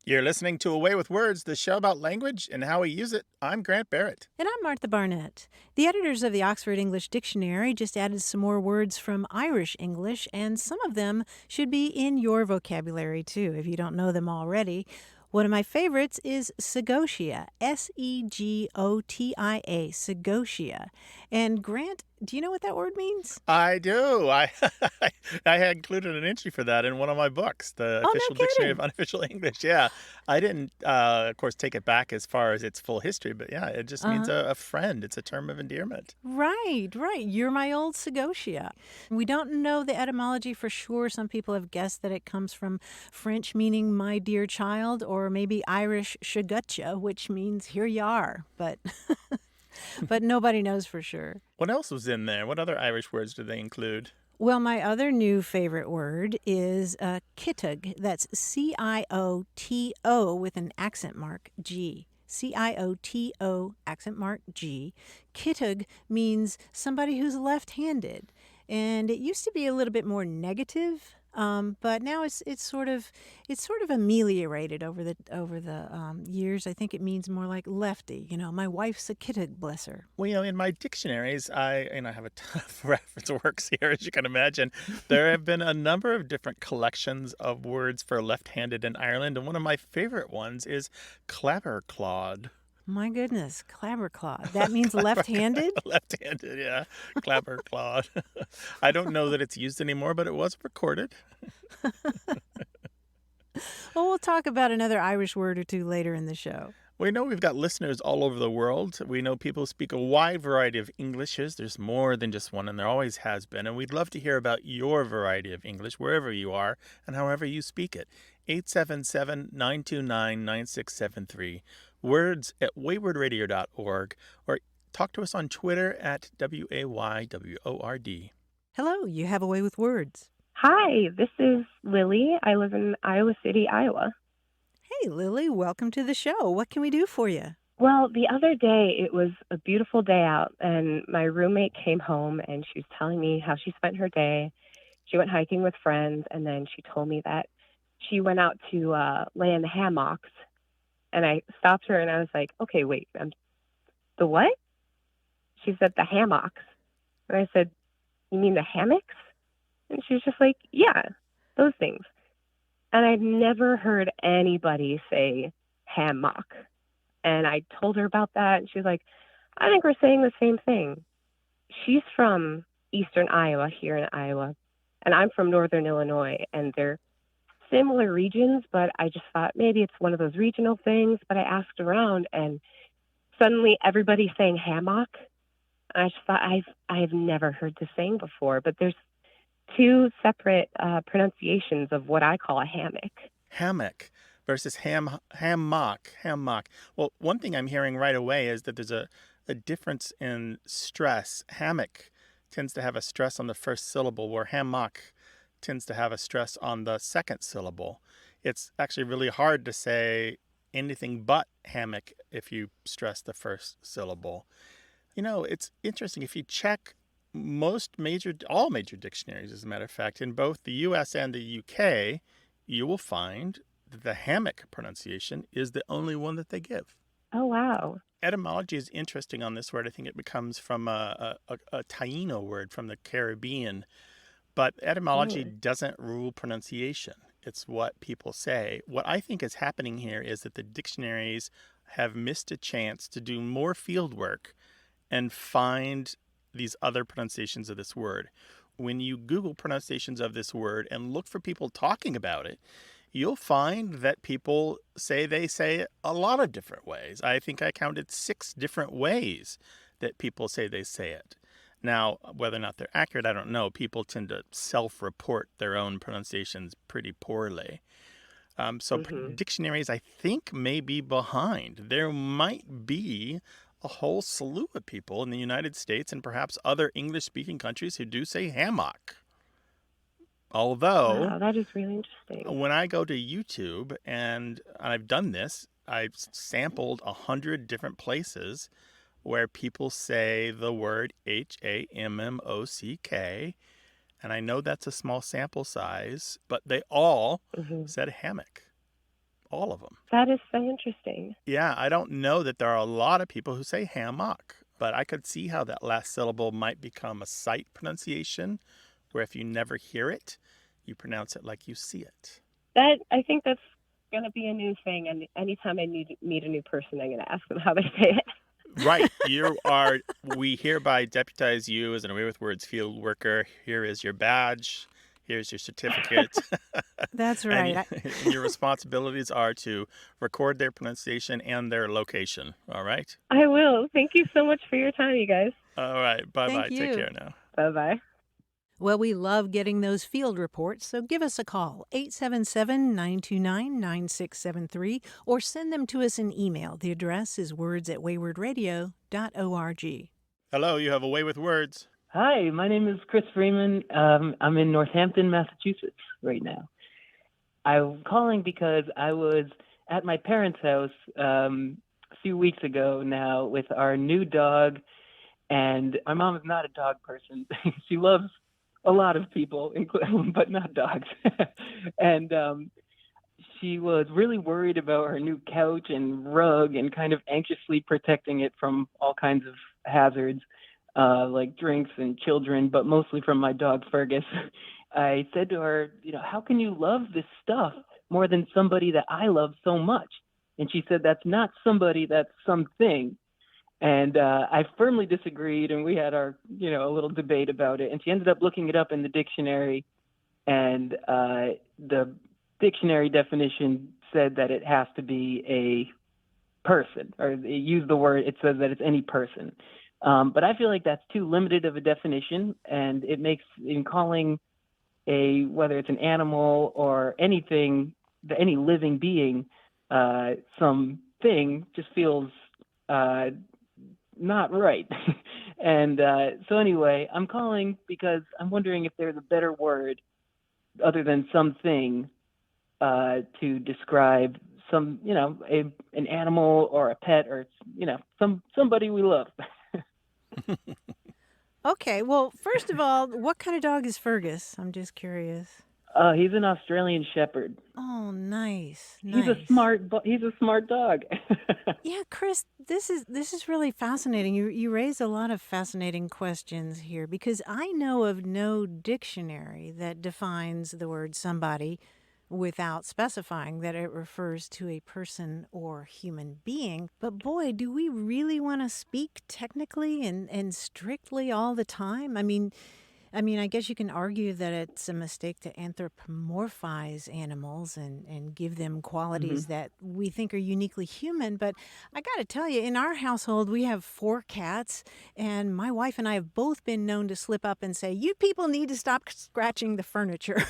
You're listening to Away with Words, the show about language and how we use it. I'm Grant Barrett. And I'm Martha Barnett. The editors of the Oxford English Dictionary just added some more words from Irish English, and some of them should be in your vocabulary too, if you don't know them already. One of my favorites is Segotia, Segotia, Segotia. And Grant, do you know what that word means? I do. I had included an entry for that in one of my books, the Oh, no Official Dictionary of kidding. Unofficial English. Yeah, I didn't, of course, take it back as far as its full history, but yeah, it just means Uh-huh. a friend. It's a term of endearment. Right, right. You're my old Segotia. We don't know the etymology for sure. Some people have guessed that it comes from French meaning my dear child, or maybe Irish shagutcha, which means here you are. But but nobody knows for sure. What else was in there? What other Irish words did they include? Well, my other new favorite word is kitug. That's Cioto with an accent mark G. Cioto accent mark G. Kitug means somebody who's left-handed, and it used to be a little bit more negative, but now it's sort of ameliorated over the years. I think it means more like lefty. My wife's a kitug, bless her. Well, in my dictionaries, I have a ton of reference works here, as you can imagine. There have been a number of different collections of words for left-handed in Ireland, and one of my favorite ones is clabberclod. My goodness, clabberclaw. That means left-handed? Left-handed, yeah. Clabberclod. I don't know that it's used anymore, but it was recorded. Well, we'll talk about another Irish word or two later in the show. We know we've got listeners all over the world. We know people speak a wide variety of Englishes. There's more than just one, and there always has been. And we'd love to hear about your variety of English, wherever you are and however you speak it. 877-929-9673. Words at waywordradio.org, or talk to us on Twitter at WAYWORD. Hello, you have a way with words. Hi, this is Lily. I live in Iowa City, Iowa. Hey, Lily, welcome to the show. What can we do for you? Well, the other day it was a beautiful day out, and my roommate came home and she was telling me how she spent her day. She went hiking with friends, and then she told me that she went out to lay in the hammocks. And I stopped her and I was like, okay, wait, the what? She said, the hammocks. And I said, you mean the hammocks? And she was just like, yeah, those things. And I'd never heard anybody say hammock. And I told her about that, and she was like, I think we're saying the same thing. She's from eastern Iowa, here in Iowa, and I'm from northern Illinois, and they're similar regions, but I just thought maybe it's one of those regional things. But I asked around, and suddenly everybody's saying hammock. And I just thought, I have never heard this saying before, but there's two separate pronunciations of what I call a hammock. Hammock versus hammock. Well, one thing I'm hearing right away is that there's a difference in stress. Hammock tends to have a stress on the first syllable, where hammock tends to have a stress on the second syllable. It's actually really hard to say anything but hammock if you stress the first syllable. It's interesting. If you check all major dictionaries, as a matter of fact, in both the US and the UK, you will find that the hammock pronunciation is the only one that they give. Oh, wow. Etymology is interesting on this word. I think it comes from a Taino word from the Caribbean, but etymology doesn't rule pronunciation. It's what people say. What I think is happening here is that the dictionaries have missed a chance to do more field work and find these other pronunciations of this word. When you Google pronunciations of this word and look for people talking about it, you'll find that people say they say it a lot of different ways. I think I counted 6 different ways that people say they say it. Now, whether or not they're accurate, I don't know. People tend to self-report their own pronunciations pretty poorly. So dictionaries, I think, may be behind. There might be a whole slew of people in the United States and perhaps other English-speaking countries who do say hammock. Although, Wow, that is really interesting. when I go to YouTube, and I've done this, I've sampled 100 different places where people say the word hammock, and I know that's a small sample size, but they all said hammock. all of them. That is so interesting. Yeah, I don't know that there are a lot of people who say hammock, but I could see how that last syllable might become a sight pronunciation, where if you never hear it, you pronounce it like you see it. I think that's going to be a new thing. And anytime I meet a new person, I'm going to ask them how they say it. Right. We hereby deputize you as an Away with Words field worker. Here is your badge. Here's your certificate. That's And right. and your responsibilities are to record their pronunciation and their location. All right? I will. Thank you so much for your time, you guys. All right. Bye-bye. Thank Take you. care now. Bye-bye. Well, we love getting those field reports, so give us a call, 877-929-9673, or send them to us in email. The address is words@waywardradio.org. Hello, you have a Way with Words. Hi, my name is Chris Freeman. I'm in Northampton, Massachusetts right now. I'm calling because I was at my parents' house a few weeks ago now with our new dog, and my mom is not a dog person. She loves a lot of people, but not dogs. And she was really worried about her new couch and rug and kind of anxiously protecting it from all kinds of hazards. Like drinks and children, but mostly from my dog Fergus. I said to her, how can you love this stuff more than somebody that I love so much? And she said, that's not somebody, that's something. And I firmly disagreed, and we had our, a little debate about it. And she ended up looking it up in the dictionary, and the dictionary definition said that it has to be a person, or it used the word, it says that it's any person. But I feel like that's too limited of a definition, and it makes, in calling whether it's an animal or anything, any living being, something just feels not right. And so anyway, I'm calling because I'm wondering if there's a better word other than something to describe some, an animal or a pet or, somebody we love. Okay, well, first of all, what kind of dog is Fergus? I'm just curious. He's an Australian Shepherd. Oh, nice. He's a smart dog. Yeah, Chris, this is really fascinating. You raised a lot of fascinating questions here because I know of no dictionary that defines the word somebody without specifying that it refers to a person or human being. But boy, do we really want to speak technically and strictly all the time? I mean, I guess you can argue that it's a mistake to anthropomorphize animals and give them qualities that we think are uniquely human. But I got to tell you, in our household, we have 4 cats, and my wife and I have both been known to slip up and say, "You people need to stop scratching the furniture."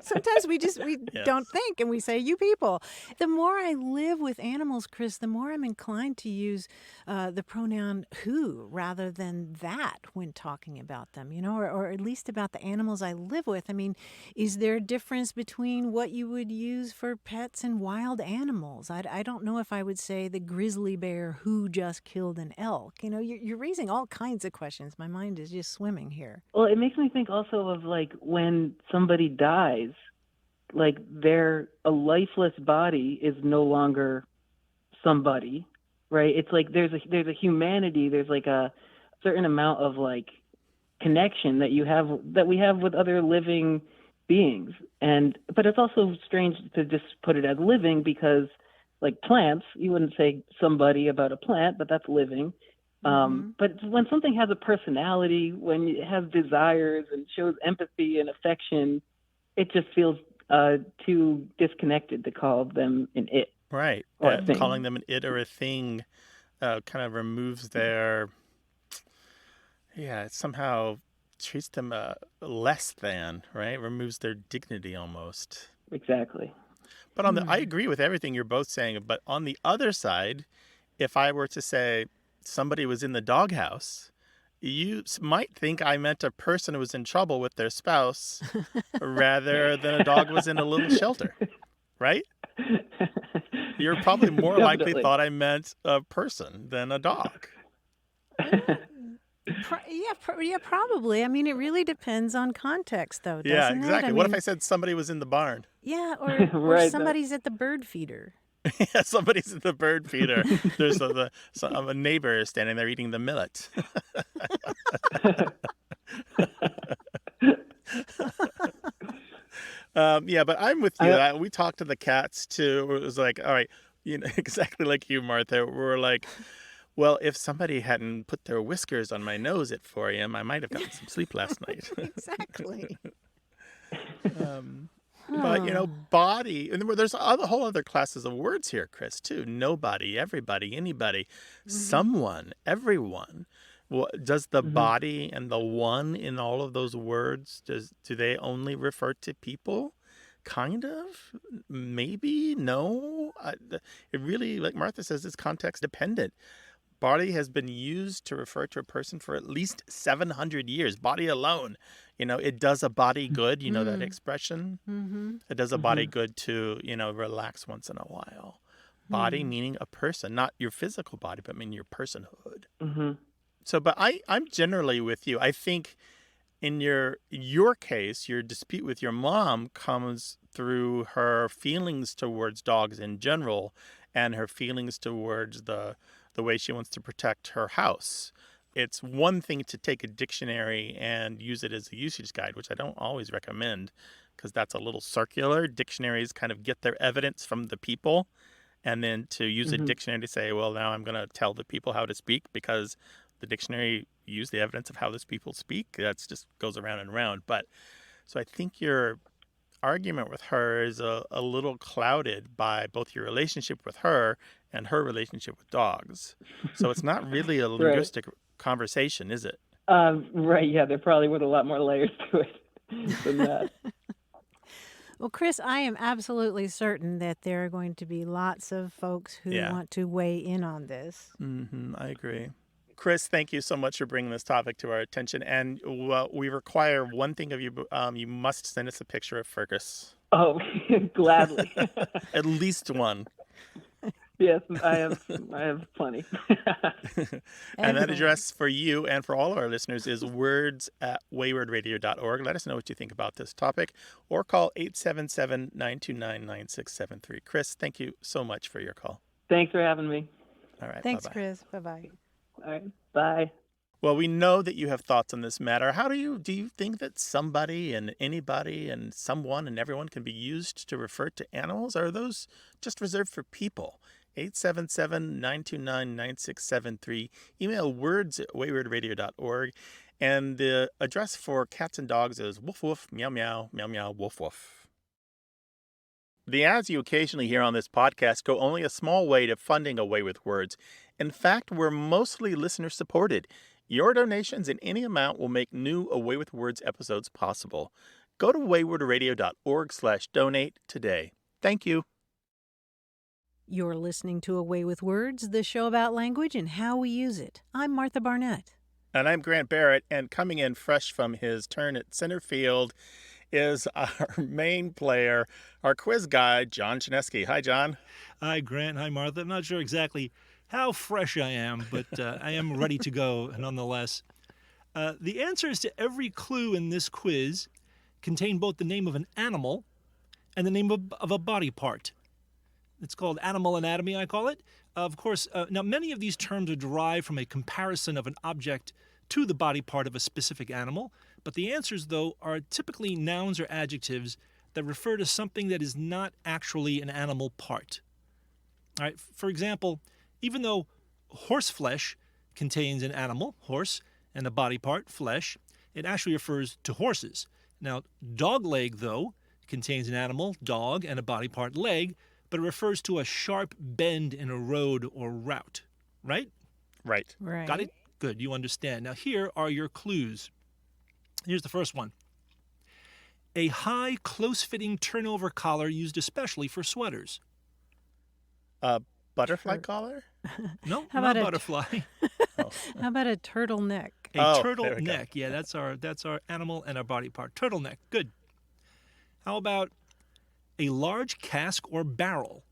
Sometimes we Yes. don't think and we say, "You people." The more I live with animals, Chris, the more I'm inclined to use the pronoun who rather than that when talking about them, or at least about the animals I live with. I mean, is there a difference between what you would use for pets and wild animals? I don't know if I would say the grizzly bear who just killed an elk. You're raising all kinds of questions. My mind is just swimming here. Well, it makes me think also of like when somebody dies, like a lifeless body is no longer somebody, right? It's like there's a humanity, there's like a certain amount of like connection that we have with other living beings. But it's also strange to just put it as living because like plants, you wouldn't say somebody about a plant, but that's living. But when something has a personality, when it has desires and shows empathy and affection, it just feels too disconnected to call them an it. Right. Or a thing. Calling them an it or a thing kind of removes their, it somehow treats them less than, right? Removes their dignity almost. Exactly. But I agree with everything you're both saying. But on the other side, if I were to say somebody was in the doghouse, you might think I meant a person who was in trouble with their spouse rather than a dog was in a little shelter, right? You're probably more likely thought I meant a person than a dog. Yeah, probably. I mean, it really depends on context, though, Yeah, doesn't it? I exactly. What if I mean, said somebody was in the barn? yeah, or Right. That, somebody's at the bird feeder. Yeah, somebody's in the bird feeder. There's a neighbor standing there eating the millet. Yeah, but I'm with you. I, We talked to the cats too. It was like, all right, exactly like you, Martha. We're like, well, if somebody hadn't put their whiskers on my nose at 4 a.m., I might have gotten some sleep last night. Exactly. But body, and there's a whole other classes of words here, Chris, too. Nobody, everybody, anybody, someone, everyone. Does the body and the one in all of those words, do they only refer to people? Kind of, maybe, no. It really, like Martha says, is context dependent. Body has been used to refer to a person for at least 700 years. Body alone, it does a body good. You know that expression? Mm-hmm. It does a body good to, relax once in a while. Body meaning a person, not your physical body, but meaning your personhood. So, but I'm generally with you. I think in your case, your dispute with your mom comes through her feelings towards dogs in general and her feelings towards the way she wants to protect her house. It's one thing to take a dictionary and use it as a usage guide, which I don't always recommend because that's a little circular. Dictionaries kind of get their evidence from the people, and then to use a dictionary to say, well, now I'm going to tell the people how to speak because the dictionary used the evidence of how those people speak. That's just goes around and around. But so I think your argument with her is a little clouded by both your relationship with her and her relationship with dogs. So it's not really a linguistic conversation, is it? right. Yeah, there probably was a lot more layers to it than that. Well, Chris, I am absolutely certain that there are going to be lots of folks who want to weigh in on this. I agree. Chris, thank you so much for bringing this topic to our attention. And we require one thing of you. You must send us a picture of Fergus. Oh, gladly. At least one. Yes, I have plenty. And that address for you and for all of our listeners is words@waywardradio.org. Let us know what you think about this topic or call 877-929-9673. Chris, thank you so much for your call. Thanks for having me. All right. Thanks, bye-bye. Chris. Bye-bye. All right. Bye. Well, we know that you have thoughts on this matter. How do you think that somebody and anybody and someone and everyone can be used to refer to animals? Or are those just reserved for people? 877-929-9673. Email words@waywardradio.org. And the address for cats and dogs is woof woof, meow meow, meow meow, woof woof. The ads you occasionally hear on this podcast go only a small way to funding A Way with Words. In fact, we're mostly listener supported. Your donations in any amount will make new A Way with Words episodes possible. Go to waywardradio.org/donate today. Thank you. You're listening to A Way with Words, the show about language and how we use it. I'm Martha Barnett. And I'm Grant Barrett, and coming in fresh from his turn at center field is our main player, our quiz guy, John Chinesky. Hi, John. Hi, Grant. Hi, Martha. I'm not sure exactly how fresh I am, but I am ready to go nonetheless. The answers to every clue in this quiz contain both the name of an animal and the name of a body part. It's called animal anatomy, I call it. Of course, now many of these terms are derived from a comparison of an object to the body part of a specific animal, but the answers, though, are typically nouns or adjectives that refer to something that is not actually an animal part. All right, for example, even though horseflesh contains an animal, horse, and a body part, flesh, it actually refers to horses. Now, dogleg, though, contains an animal, dog, and a body part, leg, but it refers to a sharp bend in a road or route, right? Right. Got it? Good, you understand. Now, here are your clues. Here's the first one. A high, close-fitting turnover collar used especially for sweaters. Butterfly collar? No, How not about butterfly. How about a turtleneck? A turtleneck. Yeah, that's our animal and our body part. Turtleneck. Good. How about a large cask or barrel?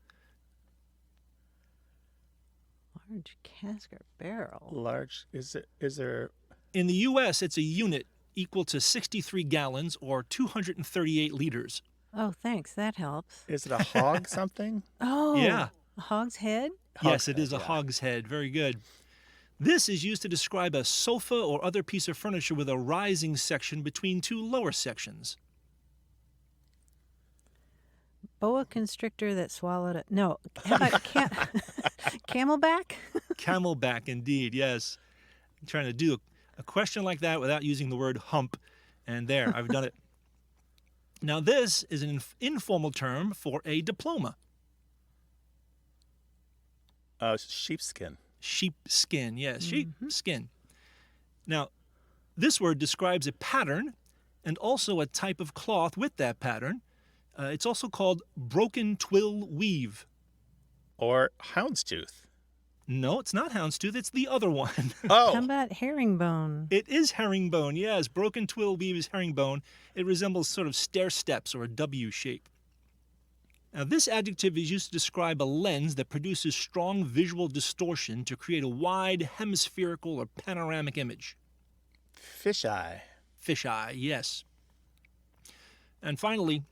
Large cask or barrel? Large. Is there In the U.S., it's a unit equal to 63 gallons or 238 liters. Oh, thanks. That helps. Is it a hog something? Yeah. Oh, a hog's head? Yes, it Hogshead, is a yeah. hogshead. Very good. This is used to describe a sofa or other piece of furniture with a rising section between two lower sections. Boa constrictor that swallowed it. No, how about camelback? Camelback, indeed, yes. I'm trying to do a question like that without using the word hump, and there, I've done it. Now, this is an informal term for a diploma. Sheepskin. Sheepskin, yes, sheepskin. Now, this word describes a pattern and also a type of cloth with that pattern. It's also called broken twill weave. Or houndstooth. No, it's not houndstooth, it's the other one. How Oh, about herringbone? It is herringbone, yes. Broken twill weave is herringbone. It resembles sort of stair steps or a W shape. Now, this adjective is used to describe a lens that produces strong visual distortion to create a wide hemispherical or panoramic image. fisheye. Fisheye, yes. And finally,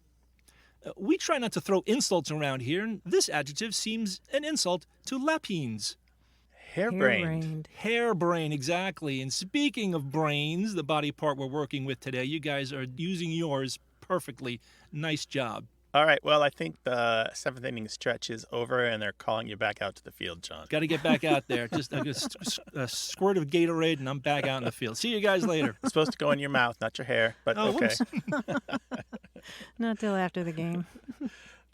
we try not to throw insults around here, and this adjective seems an insult to lapines. Harebrained. Hairbrain, exactly. And speaking of brains, the body part we're working with today, you guys are using yours perfectly. Nice job. All right, well, I think the seventh inning stretch is over, and they're calling you back out to the field, John. Got to get back out there. Just a squirt of Gatorade, and I'm back out in the field. See you guys later. It's supposed to go in your mouth, not your hair, but Oh, okay. whoops. Not till after the game.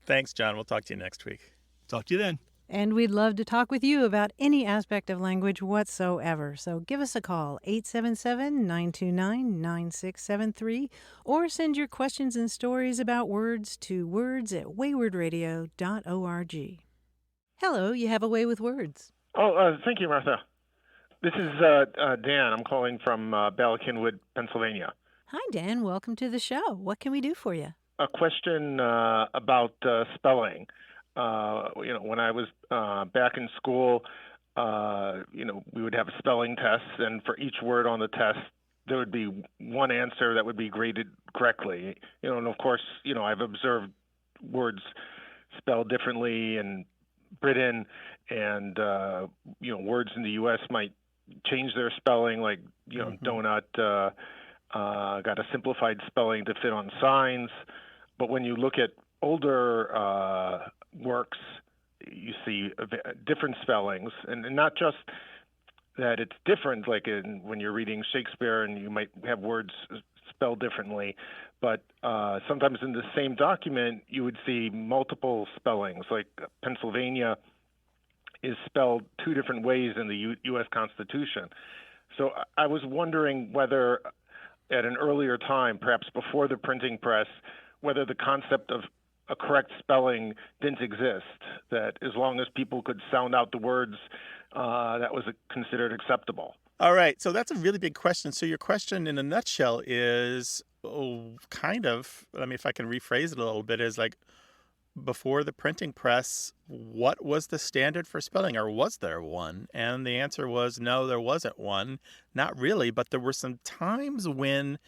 Thanks, John. We'll talk to you next week. Talk to you then. And we'd love to talk with you about any aspect of language whatsoever. So give us a call, 877-929-9673, or send your questions and stories about words to words@waywardradio.org. Hello, you have a way with words. Oh, thank you, Martha. This is Dan. I'm calling from Ballackinwood, Pennsylvania. Hi, Dan. Welcome to the show. What can we do for you? A question about spelling. When I was back in school, we would have spelling tests, and for each word on the test, there would be one answer that would be graded correctly. And of course, I've observed words spelled differently in Britain, and words in the U.S. might change their spelling, like donut got a simplified spelling to fit on signs. But when you look at older works, you see different spellings, and not just that it's different, like when you're reading Shakespeare and you might have words spelled differently, but sometimes in the same document you would see multiple spellings, like Pennsylvania is spelled two different ways in the U.S. Constitution. So I was wondering whether at an earlier time, perhaps before the printing press, whether the concept of a correct spelling didn't exist, that as long as people could sound out the words, that was considered acceptable. All right, so that's a really big question. So your question in a nutshell is if I can rephrase it a little bit, is like, before the printing press, what was the standard for spelling, or was there one? And the answer was no, there wasn't one. Not really, but there were some times when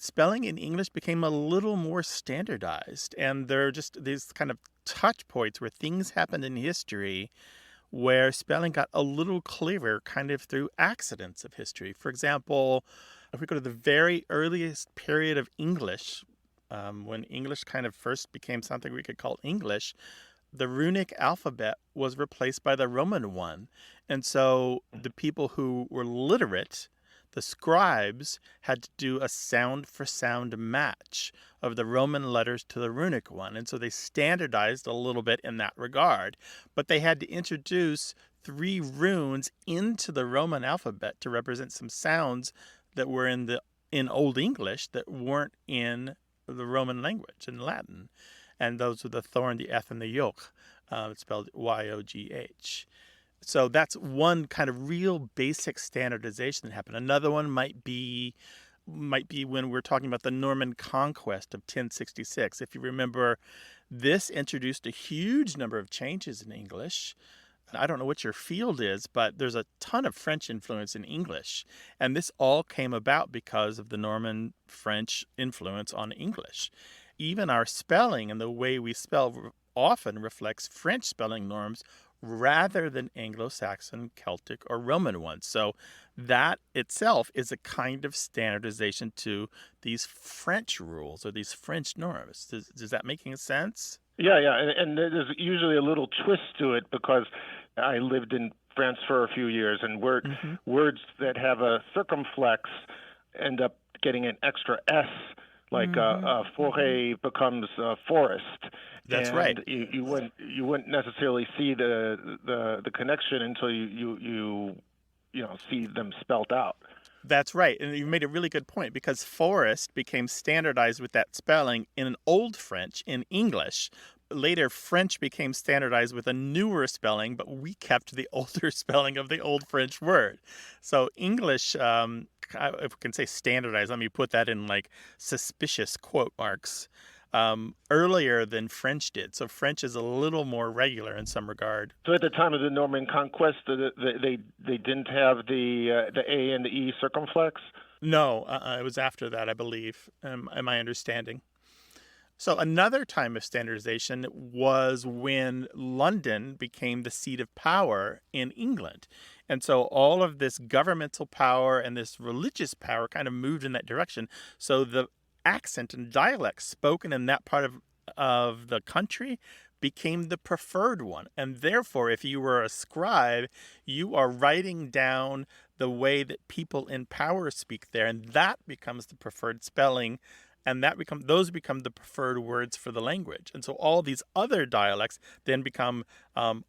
spelling in English became a little more standardized, and there are just these kind of touch points where things happened in history where spelling got a little clearer kind of through accidents of history. For example, if we go to the very earliest period of English, when English kind of first became something we could call English, the runic alphabet was replaced by the Roman one. And so the people who were literate, the scribes, had to do a sound for sound match of the Roman letters to the runic one. And so they standardized a little bit in that regard. But they had to introduce 3 runes into the Roman alphabet to represent some sounds that were in Old English that weren't in the Roman language, in Latin. And those were the thorn, the eth, and the yoke. It's spelled Y-O-G-H. So that's one kind of real basic standardization that happened. Another one might be when we're talking about the Norman conquest of 1066. If you remember, this introduced a huge number of changes in English. I don't know what your field is, but there's a ton of French influence in English. And this all came about because of the Norman French influence on English. Even our spelling and the way we spell often reflects French spelling norms rather than Anglo-Saxon, Celtic, or Roman ones. So that itself is a kind of standardization to these French rules or these French norms. Does that make sense? Yeah, yeah, and there's usually a little twist to it because I lived in France for a few years, and words that have a circumflex end up getting an extra S, like forêt becomes forest, That's right. and you wouldn't necessarily see the connection until you know see them spelt out. That's right. And you made a really good point because forest became standardized with that spelling in Old French, in English. Later, French became standardized with a newer spelling, but we kept the older spelling of the Old French word. So English, if we can say standardized, let me put that in like suspicious quote marks, earlier than French did. So French is a little more regular in some regard. So at the time of the Norman conquest, they didn't have the A and the E circumflex. No, it was after that, I believe, in my understanding. So another time of standardization was when London became the seat of power in England. And so all of this governmental power and this religious power kind of moved in that direction. So the accent and dialect spoken in that part of the country became the preferred one. And therefore, if you were a scribe, you are writing down the way that people in power speak there, and that becomes the preferred spelling, and those become the preferred words for the language. And so all these other dialects then become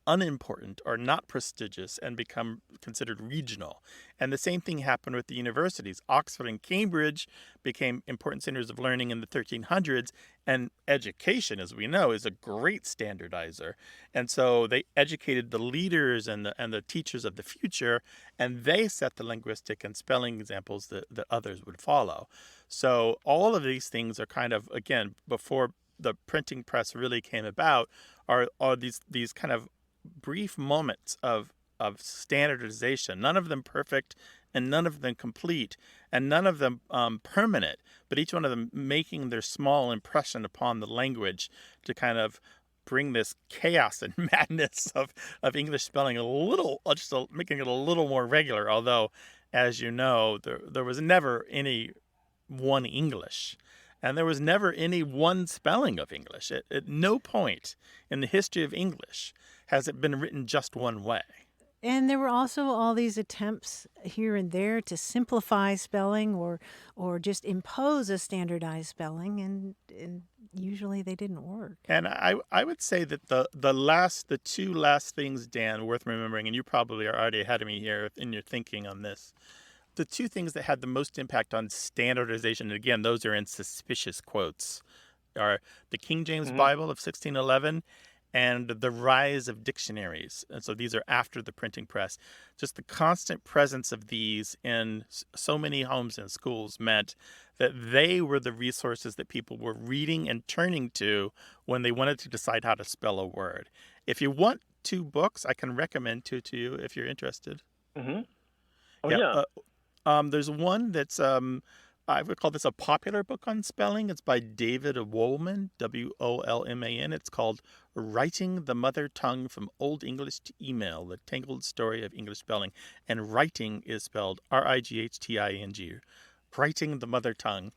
unimportant or not prestigious and become considered regional. And the same thing happened with the universities. Oxford and Cambridge became important centers of learning in the 1300s, and education, as we know, is a great standardizer. And so they educated the leaders and the teachers of the future, and they set the linguistic and spelling examples that others would follow. So all of these things are kind of, again, before the printing press really came about, are these kind of brief moments of standardization, none of them perfect and none of them complete and none of them permanent, but each one of them making their small impression upon the language to kind of bring this chaos and madness of English spelling making it a little more regular. Although, as you know, there was never any one English. And there was never any one spelling of English. At no point in the history of English has it been written just one way. And there were also all these attempts here and there to simplify spelling or just impose a standardized spelling, and usually they didn't work. And I would say that the two last things, Dan, worth remembering, and you probably are already ahead of me here in your thinking on this. The two things that had the most impact on standardization, and again, those are in suspicious quotes, are the King James Bible of 1611 and the rise of dictionaries. And so these are after the printing press. Just the constant presence of these in so many homes and schools meant that they were the resources that people were reading and turning to when they wanted to decide how to spell a word. If you want two books, I can recommend two to you if you're interested. Mm-hmm. Oh, yeah. There's one that's, I would call this a popular book on spelling. It's by David Wolman, Wolman. It's called Writing the Mother Tongue from Old English to Email, The Tangled Story of English Spelling. And writing is spelled Rightting, Writing the Mother Tongue.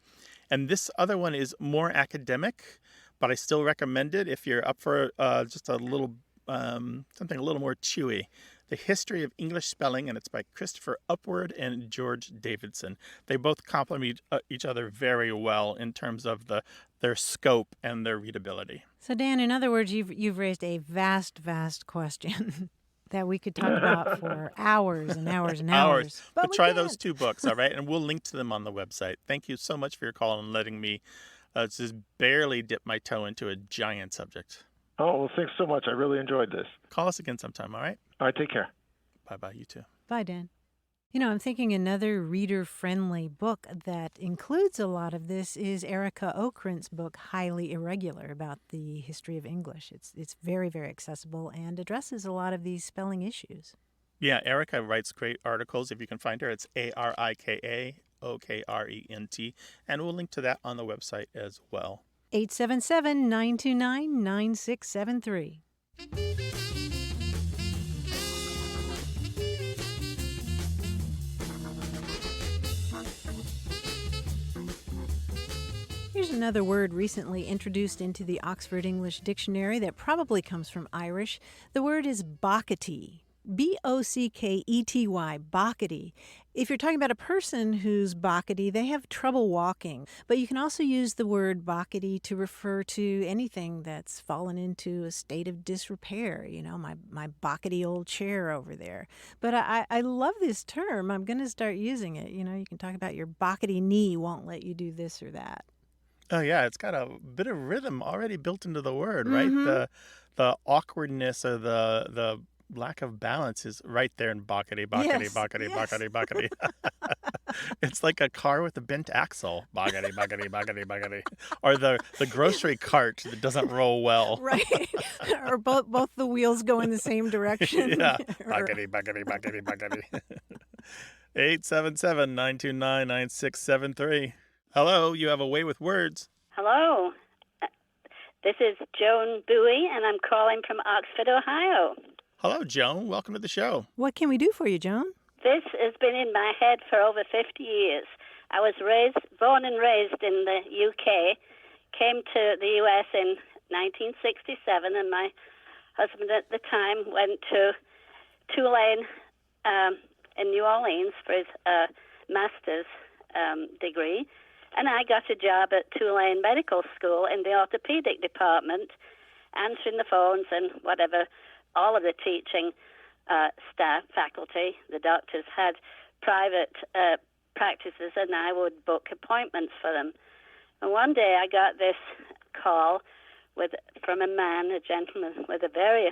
And this other one is more academic, but I still recommend it if you're up for just a little, something a little more chewy. The History of English Spelling, and it's by Christopher Upward and George Davidson. They both complement each other very well in terms of their scope and their readability. So, Dan, in other words, you've raised a vast question that we could talk about for hours and hours and hours. But try those two books, all right? And we'll link to them on the website. Thank you so much for your call and letting me just barely dip my toe into a giant subject. Oh, well, thanks so much. I really enjoyed this. Call us again sometime, all right? All right, take care. Bye-bye, you too. Bye, Dan. I'm thinking another reader-friendly book that includes a lot of this is Erica Okrent's book, Highly Irregular, about the history of English. It's very, very accessible and addresses a lot of these spelling issues. Yeah, Erica writes great articles. If you can find her, it's ARIKAOKRENT. And we'll link to that on the website as well. 877-929-9673. Here's another word recently introduced into the Oxford English Dictionary that probably comes from Irish. The word is bockety. Bockety, bockety. If you're talking about a person who's bockety, they have trouble walking. But you can also use the word bockety to refer to anything that's fallen into a state of disrepair. My bockety old chair over there. But I love this term. I'm going to start using it. You can talk about your bockety knee won't let you do this or that. Oh, yeah, it's got a bit of rhythm already built into the word, right? Mm-hmm. The awkwardness or the lack of balance is right there in bockety, bockety, Yes, bockety, yes. bockety, bockety. It's like a car with a bent axle. Bockety, bockety, bockety, bockety. Or the grocery cart that doesn't roll well. Right. Or both the wheels go in the same direction. Yeah. Or- Bockety, bockety, bockety, bockety. 877-929-9673. Hello, you have a way with words. Hello. This is Joan Bowie, and I'm calling from Oxford, Ohio. Hello, Joan. Welcome to the show. What can we do for you, Joan? This has been in my head for over 50 years. I was born and raised in the UK, came to the US in 1967, and my husband at the time went to Tulane in New Orleans for his master's degree. And I got a job at Tulane Medical School in the orthopedic department, answering the phones and whatever. All of the teaching staff, faculty, the doctors had private practices, and I would book appointments for them. And one day I got this call from a man, a gentleman with a very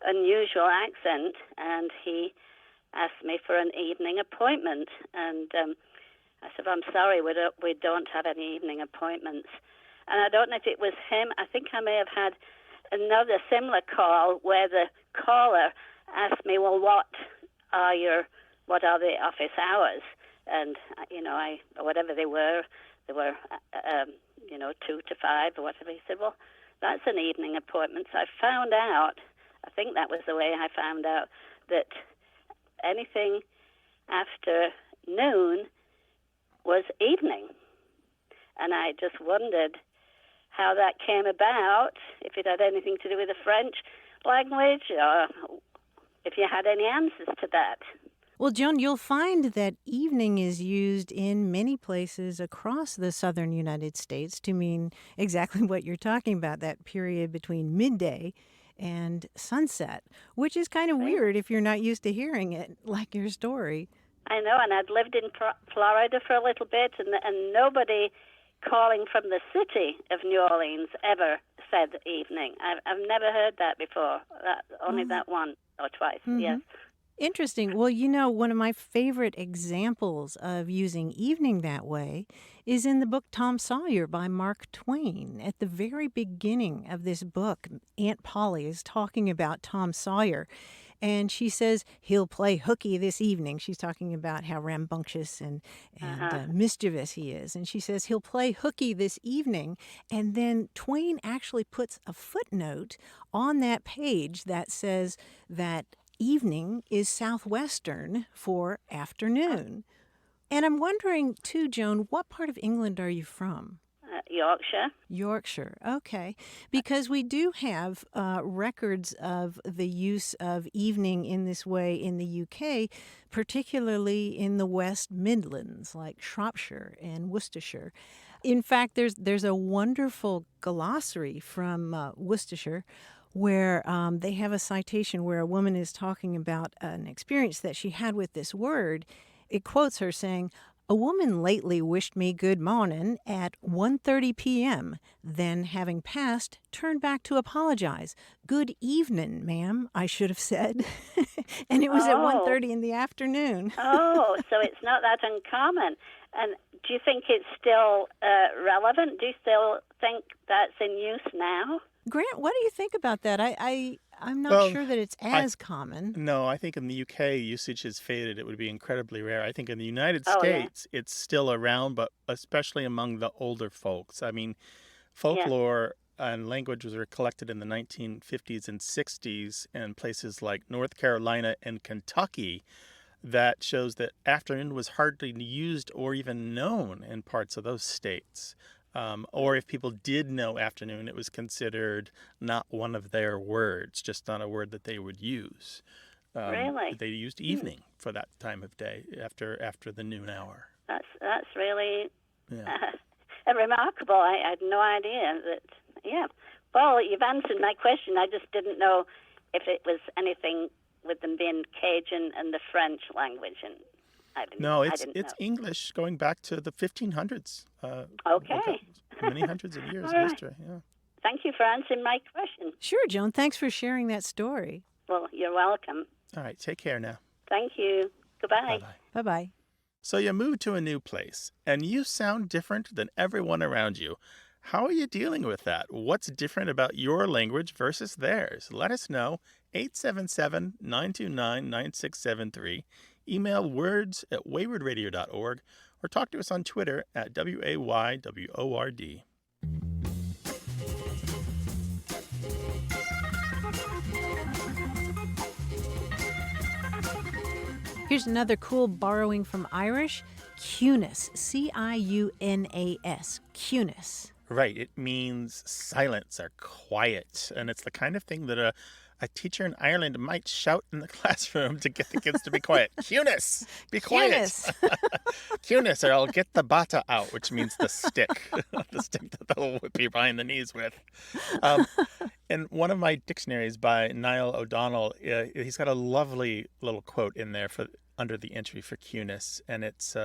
unusual accent, and he asked me for an evening appointment. And I said, I'm sorry, we don't have any evening appointments. And I don't know if it was him. I think I may have had another similar call where the caller asked me, well, what are the office hours? And, whatever they were 2 to 5 or whatever. He said, well, that's an evening appointment. So I found out, I think that was the way I found out, that anything after noon was evening. And I just wondered how that came about, if it had anything to do with the French language, or if you had any answers to that. Well, Joan, you'll find that evening is used in many places across the southern United States to mean exactly what you're talking about, that period between midday and sunset, which is kind of weird if you're not used to hearing it, like your story. I know, and I'd lived in Florida for a little bit, and nobody calling from the city of New Orleans ever said evening. I've never heard that before, only that one or twice, yes. Interesting. Well, one of my favorite examples of using evening that way is in the book Tom Sawyer by Mark Twain. At the very beginning of this book, Aunt Polly is talking about Tom Sawyer, and she says, he'll play hooky this evening. She's talking about how rambunctious and mischievous he is. And she says, he'll play hooky this evening. And then Twain actually puts a footnote on that page that says that evening is Southwestern for afternoon. And I'm wondering, too, Joan, what part of England are you from? Yorkshire. Yorkshire, okay. Because we do have records of the use of evening in this way in the UK, particularly in the West Midlands, like Shropshire and Worcestershire. In fact, there's a wonderful glossary from Worcestershire where they have a citation where a woman is talking about an experience that she had with this word. It quotes her saying, A woman lately wished me good morning at 1:30 p.m., then, having passed, turned back to apologize. Good evening, ma'am, I should have said. And it was at Oh, 1:30 in the afternoon. oh, so it's not that uncommon. And do you think it's still relevant? Do you still think that's in use now? Grant, what do you think about that? I'm not Well, sure that it's I as common. no, I think in the UK usage has faded. It would be incredibly rare. I think in the United Oh, yeah, States it's still around, but especially among the older folks. I mean, yeah, folklore and languages were collected in the 1950s and 60s in places like North Carolina and Kentucky. That shows that afternoon was hardly used or even known in parts of those states. Or if people did know afternoon, it was considered not one of their words, just not a word that they would use. really. They used Hmm. evening for that time of day after the noon hour. That's really Yeah. remarkable. I had no idea that. Yeah. Well, you've answered my question. I just didn't know if it was anything with them being Cajun and the French language, and No, I it's didn't know. it's English going back to the 1500s. Okay. Many hundreds of years All of right. history. Yeah. Thank you for answering my question. Sure, Joan, thanks for sharing that story. Well, you're welcome. All right. Take care now. Thank you. Goodbye. Bye bye. Bye-bye. So you moved to a new place and you sound different than everyone around you. How are you dealing with that? What's different about your language versus theirs? Let us know. 877-929-9673. Email words@waywardradio.org or talk to us on Twitter at WAYWORD. Here's another cool borrowing from Irish. Cunis. Ciunas. Cunis. Right. It means silence or quiet. And it's the kind of thing that a teacher in Ireland might shout in the classroom to get the kids to be quiet. Cunis, be quiet. Cunis. Cunis, or I'll get the bata out, which means the stick, the stick that they'll whip you behind the knees with. In one of my dictionaries by Niall O'Donnell, he's got a lovely little quote in there under the entry for Cunis, and it's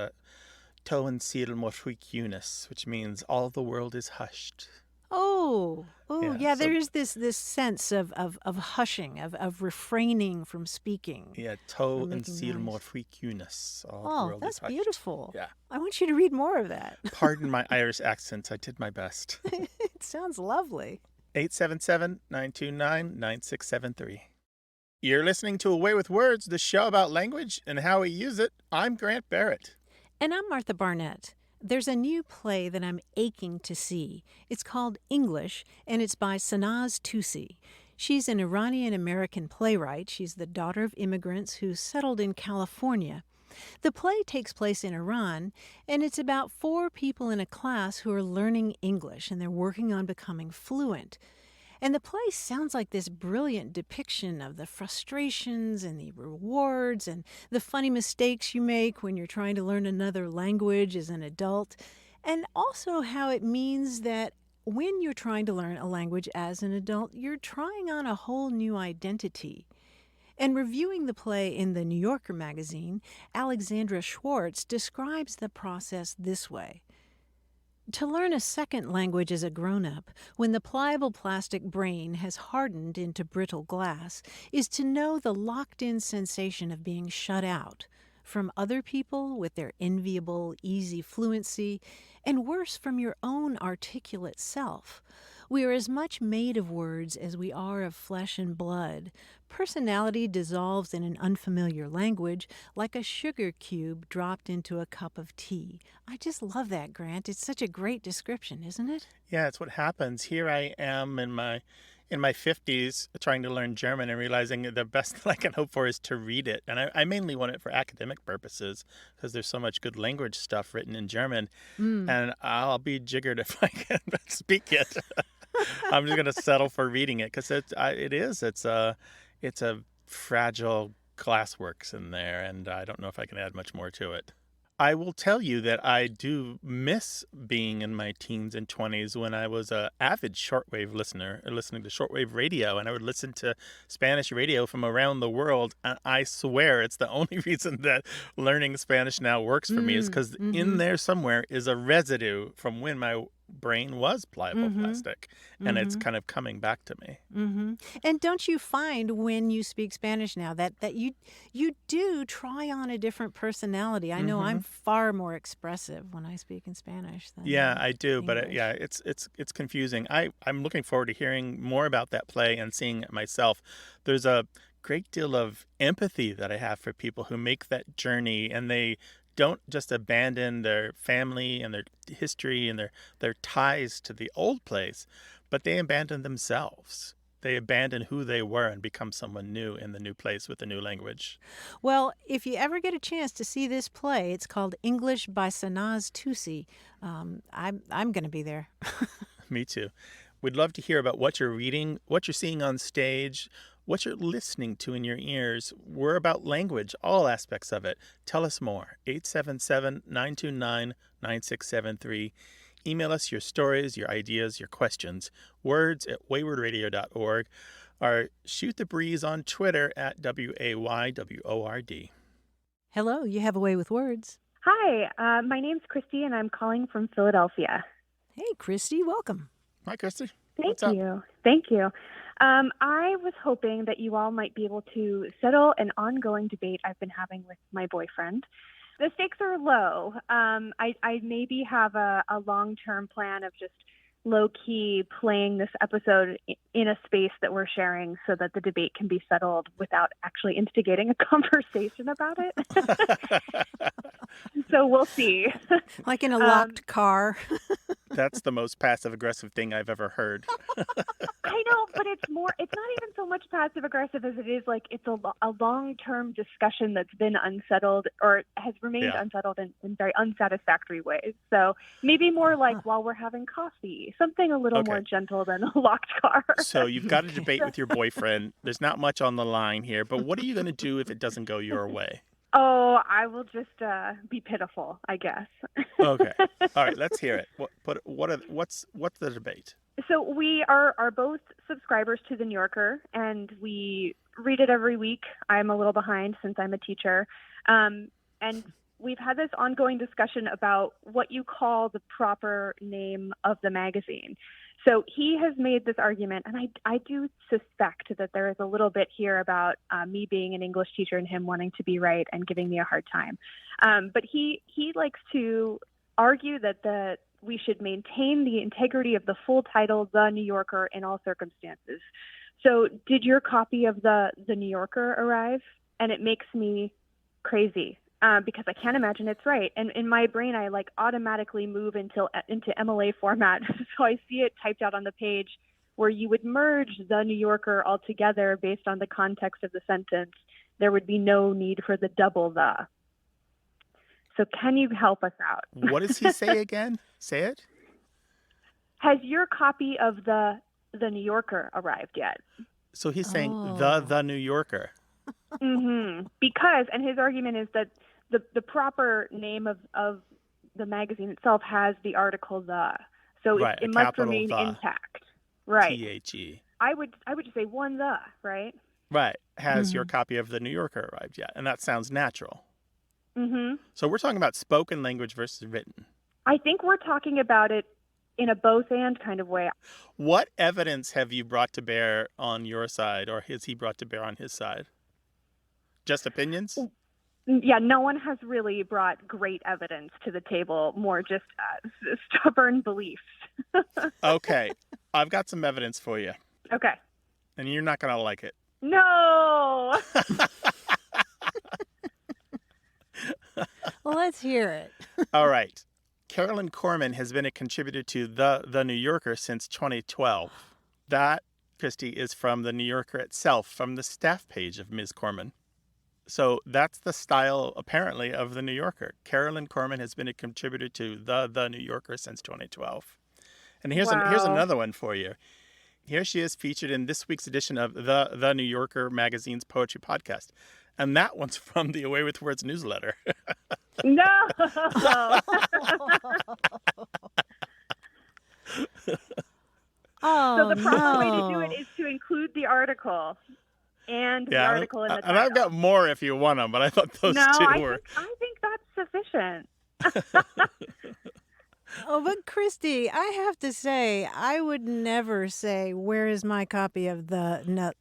Toan Síl Morhui Cunis, which means all the world is hushed. Yeah. So, There's this sense of hushing, of refraining from speaking. yeah, Or To and making Síl noise. Morhui Cunis. All the Oh, world that's is hushed. beautiful. Yeah. I want you to read more of that. Pardon my Irish accent. I did my best. It sounds lovely. 877-929-9673. You're listening to Away with Words, the show about language and how we use it. I'm Grant Barrett. And I'm Martha Barnett. There's a new play that I'm aching to see. It's called English, and it's by Sanaz Tusi. She's an Iranian-American playwright. She's the daughter of immigrants who settled in California. The play takes place in Iran, and it's about 4 people in a class who are learning English, and they're working on becoming fluent. And the play sounds like this brilliant depiction of the frustrations and the rewards and the funny mistakes you make when you're trying to learn another language as an adult, and also how it means that when you're trying to learn a language as an adult, you're trying on a whole new identity. And reviewing the play in the New Yorker magazine, Alexandra Schwartz describes the process this way. To learn a second language as a grown-up, when the pliable plastic brain has hardened into brittle glass, is to know the locked-in sensation of being shut out from other people with their enviable, easy fluency, and worse, from your own articulate self. We are as much made of words as we are of flesh and blood. Personality dissolves in an unfamiliar language like a sugar cube dropped into a cup of tea. I just love that, Grant. It's such a great description, isn't it? Yeah, it's what happens. Here I am in my 50s trying to learn German and realizing the best that I can hope for is to read it. And I mainly want it for academic purposes because there's so much good language stuff written in German. And I'll be jiggered if I can speak it. I'm just going to settle for reading it because it's a fragile glassworks in there, and I don't know if I can add much more to it. I will tell you that I do miss being in my teens and 20s when I was a avid shortwave listener, listening to shortwave radio, and I would listen to Spanish radio from around the world. And I swear it's the only reason that learning Spanish now works for me is because in there somewhere is a residue from when my brain was pliable plastic, and it's kind of coming back to me. And don't you find when you speak Spanish now that you do try on a different personality? I know I'm far more expressive when I speak in Spanish than Yeah, I do, but English. yeah, it's confusing. I'm looking forward to hearing more about that play and seeing it myself. There's a great deal of empathy that I have for people who make that journey, and they don't just abandon their family and their history and their ties to the old place, but they abandon themselves. They abandon who they were and become someone new in the new place with the new language. Well, if you ever get a chance to see this play, it's called English by Sanaz Tusi. I'm going to be there. Me too. We'd love to hear about what you're reading, what you're seeing on stage, what you're listening to in your ears. We're about language, all aspects of it. Tell us more. 877-929-9673. Email us your stories, your ideas, your questions. words@waywardradio.org. Or shoot the breeze on Twitter at WAYWORD. Hello, you have a way with words. Hi, my name's Christy, and I'm calling from Philadelphia. Hey, Christy, welcome. Hi, Christy. Thank What's up? you. Thank you. I was hoping that you all might be able to settle an ongoing debate I've been having with my boyfriend. The stakes are low. I maybe have a long-term plan of just low-key playing this episode in a space that we're sharing so that the debate can be settled without actually instigating a conversation about it. So we'll see. Like in a locked car. That's the most passive-aggressive thing I've ever heard. I know, but it's not even so much passive aggressive as it is like it's a long-term discussion that's been unsettled or has remained unsettled in very unsatisfactory ways. So maybe more like while we're having coffee, something a little more gentle than a locked car. So you've got a debate with your boyfriend. There's not much on the line here, but what are you going to do if it doesn't go your way? Oh, I will just be pitiful, I guess. Okay. All right, let's hear it. What's the debate? So we are both subscribers to The New Yorker, and we read it every week. I'm a little behind since I'm a teacher. And we've had this ongoing discussion about what you call the proper name of the magazine. So he has made this argument, and I do suspect that there is a little bit here about me being an English teacher and him wanting to be right and giving me a hard time. But he likes to argue that we should maintain the integrity of the full title, The New Yorker, in all circumstances. So did your copy of the New Yorker arrive? And it makes me crazy. Because I can't imagine it's right. And in my brain, I automatically move into MLA format. So I see it typed out on the page where you would merge the New Yorker altogether based on the context of the sentence. There would be no need for the double the. So can you help us out? What does he say again? Say it. Has your copy of the New Yorker arrived yet? So he's saying the New Yorker. Because, and his argument is that the proper name of the magazine itself has the article the, so right, it must remain intact. Right. THE. I would just say one the, right? Right. Has your copy of the New Yorker arrived yet? And that sounds natural. So we're talking about spoken language versus written. I think we're talking about it in a both and kind of way. What evidence have you brought to bear on your side, or has he brought to bear on his side? Just opinions? Yeah, no one has really brought great evidence to the table, more just stubborn beliefs. Okay, I've got some evidence for you. Okay. And you're not going to like it. No! Well, let's hear it. All right. Carolyn Corman has been a contributor to The New Yorker since 2012. That, Christy, is from The New Yorker itself, from the staff page of Ms. Corman. So that's the style, apparently, of The New Yorker. Carolyn Corman has been a contributor to The New Yorker since 2012. And here's another one for you. Here she is featured in this week's edition of The New Yorker magazine's poetry podcast. And that one's from the Away with Words newsletter. No. So Oh, the proper way to do no. it is to include the article and the Yeah, article in the and I've title. got more if you want them, but I thought those No, two I were. think that's sufficient. Oh, but Christy, I have to say, I would never say, "Where is my copy of the I New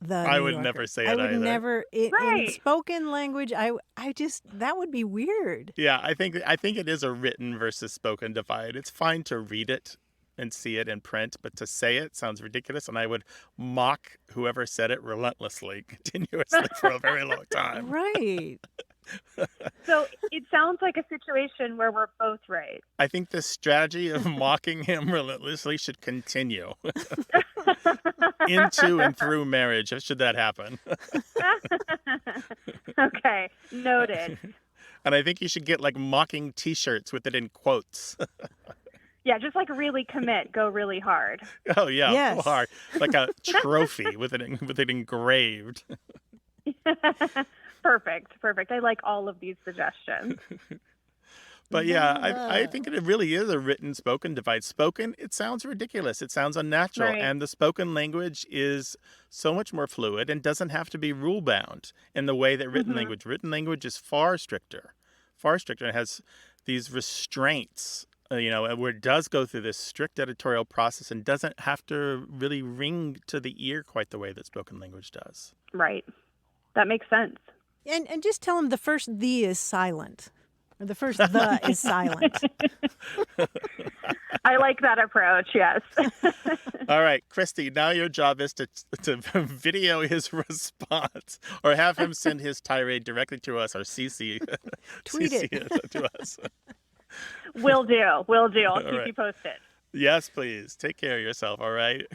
would Yorker?" never say I it would either. never in Right. spoken language. I just that would be weird. Yeah, I think it is a written versus spoken divide. It's fine to read it and see it in print, but to say it sounds ridiculous, and I would mock whoever said it relentlessly, continuously for a very long time. Right. So it sounds like a situation where we're both right. I think the strategy of mocking him relentlessly should continue into and through marriage, should that happen. Okay, noted. And I think you should get like mocking T-shirts with it in quotes. Yeah, just like really commit, go really hard. Oh yeah, Yes. go hard, like a trophy with it engraved. Perfect. I like all of these suggestions. But yeah, I think it really is a written spoken divide. Spoken, it sounds ridiculous. It sounds unnatural. Right. And the spoken language is so much more fluid and doesn't have to be rule bound in the way that written language is far stricter. It has these restraints, where it does go through this strict editorial process and doesn't have to really ring to the ear quite the way that spoken language does. Right. That makes sense. And just tell them the first "the" is silent, or the first "the" is silent. I like that approach, yes. All right, Christy, now your job is to video his response or have him send his tirade directly to us or CC, Tweet CC it. to us. Will do. I'll All keep right. you posted. Yes, please. Take care of yourself, all right?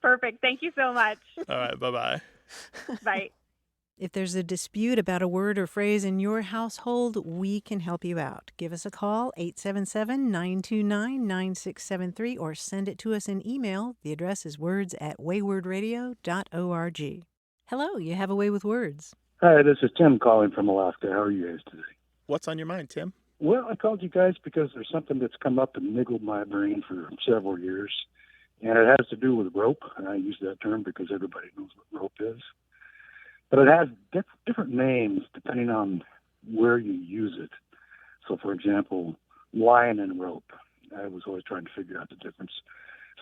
Perfect. Thank you so much. All right, bye-bye. Bye. If there's a dispute about a word or phrase in your household, we can help you out. Give us a call, 877-929-9673, or send it to us in email. The address is words@waywordradio.org. Hello, you have a way with words. Hi, this is Tim calling from Alaska. How are you guys today? What's on your mind, Tim? Well, I called you guys because there's something that's come up and niggled my brain for several years, and it has to do with rope. And I use that term because everybody knows what rope is. But it has different names depending on where you use it. So, for example, line and rope. I was always trying to figure out the difference.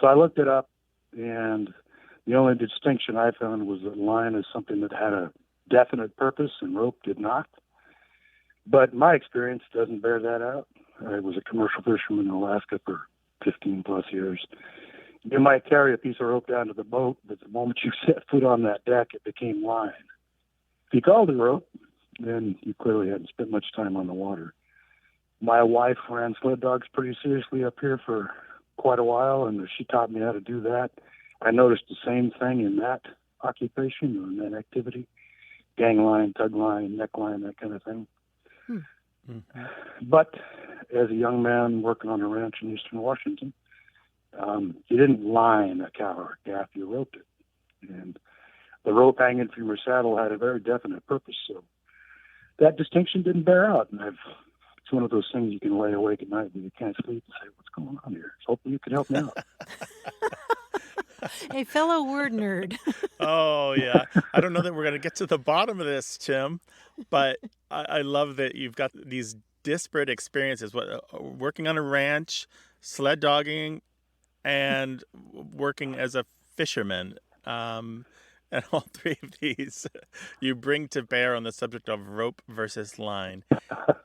So I looked it up, and the only distinction I found was that line is something that had a definite purpose and rope did not. But my experience doesn't bear that out. I was a commercial fisherman in Alaska for 15 plus years. You might carry a piece of rope down to the boat, but the moment you set foot on that deck, it became line. If you called it rope, then you clearly hadn't spent much time on the water. My wife ran sled dogs pretty seriously up here for quite a while, and she taught me how to do that. I noticed the same thing in that occupation or in that activity. Gang line, tug line, neck line, that kind of thing. Mm-hmm. But as a young man working on a ranch in eastern Washington, you didn't line a cow or a calf, you roped it. And the rope hanging from your saddle had a very definite purpose. So that distinction didn't bear out. And it's one of those things you can lay awake at night when you can't sleep and say, what's going on here? So hopefully you can help me out. A fellow word nerd. Oh, yeah. I don't know that we're going to get to the bottom of this, Tim, but I love that you've got these disparate experiences, working on a ranch, sled dogging, and working as a fisherman. And all three of these you bring to bear on the subject of rope versus line.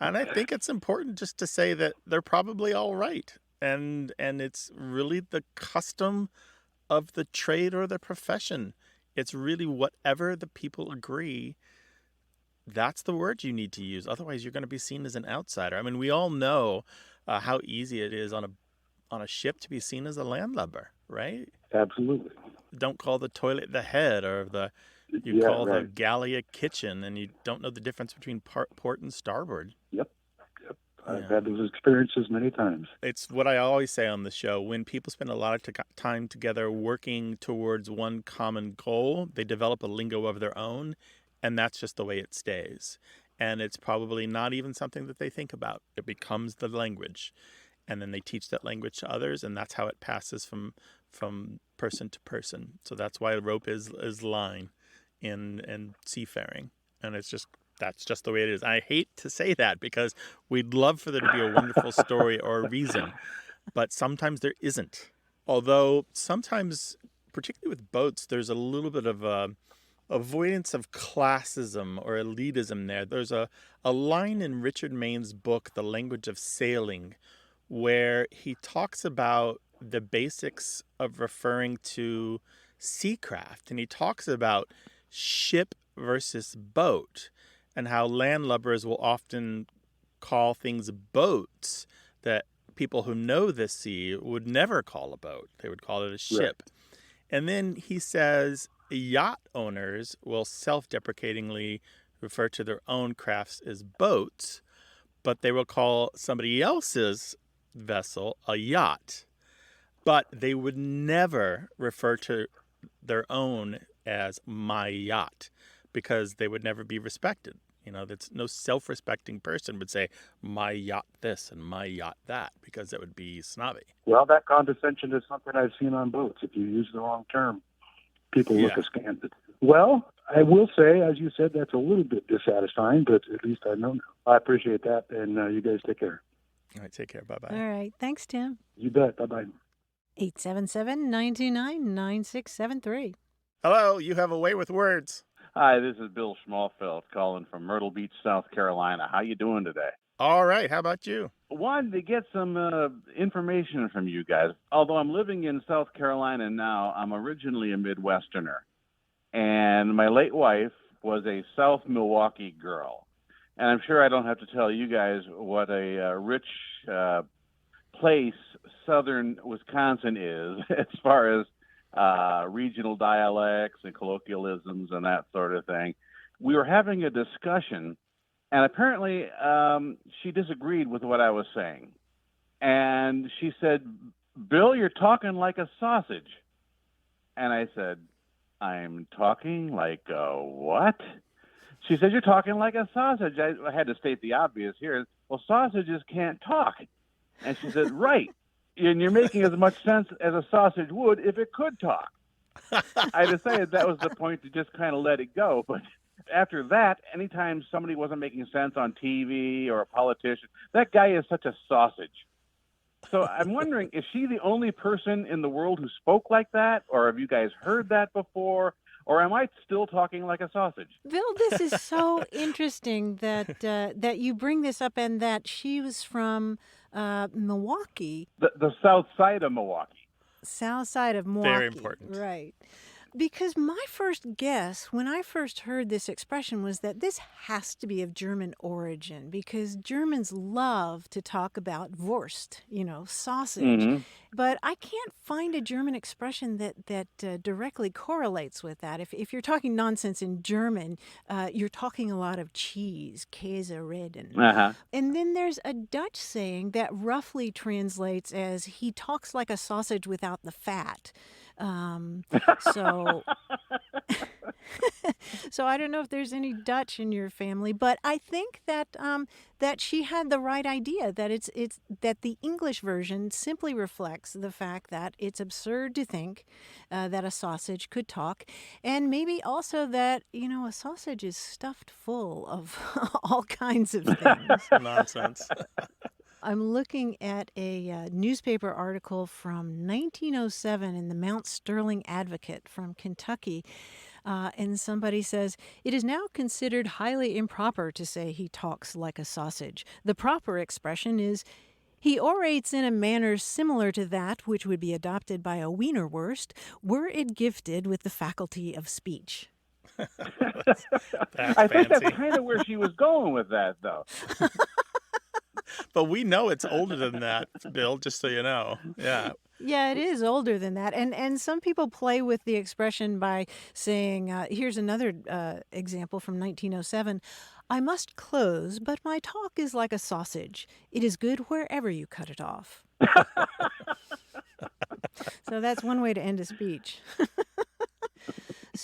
And I think it's important just to say that they're probably all right. And it's really the custom of the trade or the profession. It's really whatever the people agree, that's the word you need to use. Otherwise, you're going to be seen as an outsider. I mean, we all know how easy it is on a ship to be seen as a landlubber, right? Absolutely. Don't call the toilet the head, or you call the galley a kitchen, and you don't know the difference between port and starboard. Yep. I've had those experiences many times. It's what I always say on the show. When people spend a lot of time together working towards one common goal, they develop a lingo of their own, and that's just the way it stays. And it's probably not even something that they think about. It becomes the language, and then they teach that language to others, and that's how it passes from person to person. So that's why rope is line in seafaring, and that's just the way it is. I hate to say that because we'd love for there to be a wonderful story or a reason, but sometimes there isn't. Although sometimes, particularly with boats, there's a little bit of a avoidance of classism or elitism there. There's a line in Richard Maine's book, The Language of Sailing, where he talks about the basics of referring to seacraft. And he talks about ship versus boat and how landlubbers will often call things boats that people who know the sea would never call a boat. They would call it a ship. Right. And then he says yacht owners will self-deprecatingly refer to their own crafts as boats, but they will call somebody else's vessel a yacht. But they would never refer to their own as my yacht because they would never be respected. That's no self-respecting person would say my yacht this and my yacht that because that would be snobby. Well, that condescension is something I've seen on boats. If you use the wrong term, people look askance. Well, I will say, as you said, that's a little bit dissatisfying, but at least I know now. I appreciate that, and you guys take care. All right, take care. Bye-bye. All right. Thanks, Tim. You bet. Bye-bye. 877-929-9673. Hello, you have a way with words. Hi, this is Bill Schmalfeld calling from Myrtle Beach, South Carolina. How you doing today? All right. How about you? Wanted to get some information from you guys. Although I'm living in South Carolina now, I'm originally a Midwesterner. And my late wife was a South Milwaukee girl. And I'm sure I don't have to tell you guys what a rich place southern Wisconsin is as far as regional dialects and colloquialisms and that sort of thing. We were having a discussion, and apparently she disagreed with what I was saying. And she said, Bill, you're talking like a sausage. And I said, I'm talking like a what? She said, you're talking like a sausage. I had to state the obvious here. Well, sausages can't talk. And she said, right. And you're making as much sense as a sausage would if it could talk. I decided that was the point to just kind of let it go. But after that, anytime somebody wasn't making sense on TV or a politician, that guy is such a sausage. So I'm wondering, is she the only person in the world who spoke like that? Or have you guys heard that before? Or am I still talking like a sausage? Bill, this is so interesting that you bring this up and that she was from Milwaukee. The south side of Milwaukee. South side of Milwaukee. Very important. Right. Because my first guess when I first heard this expression was that this has to be of German origin because Germans love to talk about Wurst, sausage. Mm-hmm. But I can't find a German expression that directly correlates with that. If you're talking nonsense in German, you're talking a lot of cheese, Käse reden. Uh-huh. And then there's a Dutch saying that roughly translates as he talks like a sausage without the fat. So I don't know if there's any Dutch in your family, but I think that that she had the right idea that it's that the English version simply reflects the fact that it's absurd to think that a sausage could talk, and maybe also that a sausage is stuffed full of all kinds of things. Nonsense. I'm looking at a newspaper article from 1907 in the Mount Sterling Advocate from Kentucky. And somebody says, it is now considered highly improper to say he talks like a sausage. The proper expression is, he orates in a manner similar to that which would be adopted by a Wienerwurst were it gifted with the faculty of speech. I think that's kind of where she was going with that, though. But we know it's older than that, Bill, just so you know. Yeah. Yeah, it is older than that. And some people play with the expression by saying, here's another example from 1907. I must close, but my talk is like a sausage. It is good wherever you cut it off. So that's one way to end a speech.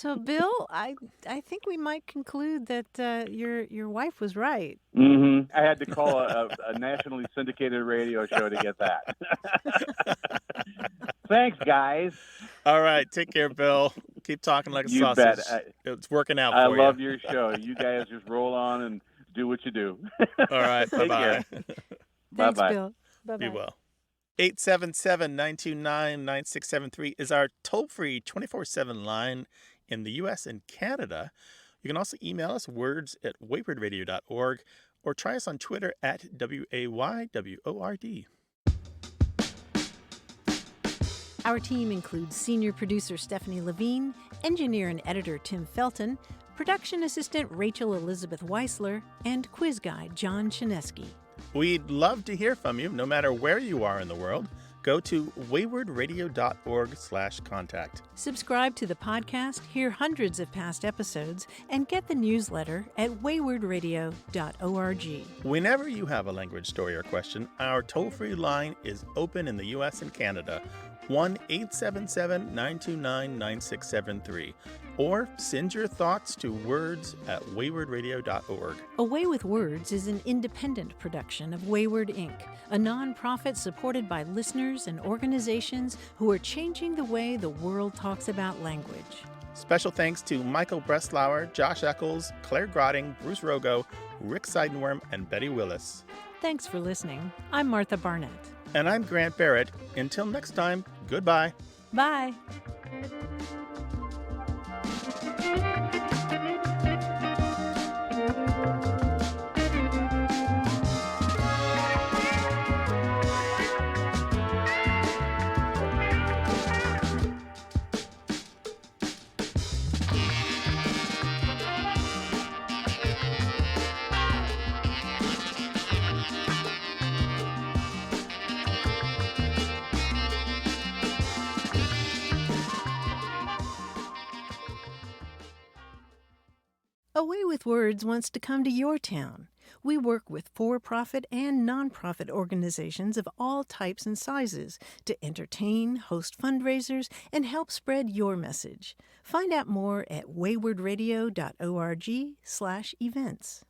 So, Bill, I think we might conclude that your wife was right. Mm-hmm. I had to call a nationally syndicated radio show to get that. Thanks, guys. All right. Take care, Bill. Keep talking like a You sausage. bet. It's working out I for you. love your show. You guys just roll on and do what you do. All right. Take care. Thanks, Bye-bye. Bill. Bye-bye. Be well. 877-929-9673 is our toll-free 24/7 line in the U.S. and Canada. You can also email us words@waywardradio.org or try us on Twitter at WAYWORD. Our team includes senior producer Stephanie Levine, engineer and editor Tim Felton, production assistant Rachel Elizabeth Weisler, and quiz guide John Chinesky. We'd love to hear from you, no matter where you are in the world. Go to waywardradio.org/contact. Subscribe to the podcast, hear hundreds of past episodes, and get the newsletter at waywardradio.org. Whenever you have a language story or question, our toll-free line is open in the U.S. and Canada, 1-877-929-9673. Or send your thoughts to words@waywardradio.org. A Way with Words is an independent production of Wayward Inc., a nonprofit supported by listeners and organizations who are changing the way the world talks about language. Special thanks to Michael Breslauer, Josh Eccles, Claire Grotting, Bruce Rogo, Rick Seidenworm, and Betty Willis. Thanks for listening. I'm Martha Barnett. And I'm Grant Barrett. Until next time, goodbye. Bye. A Way with Words wants to come to your town. We work with for-profit and non-profit organizations of all types and sizes to entertain, host fundraisers, and help spread your message. Find out more at waywardradio.org/events.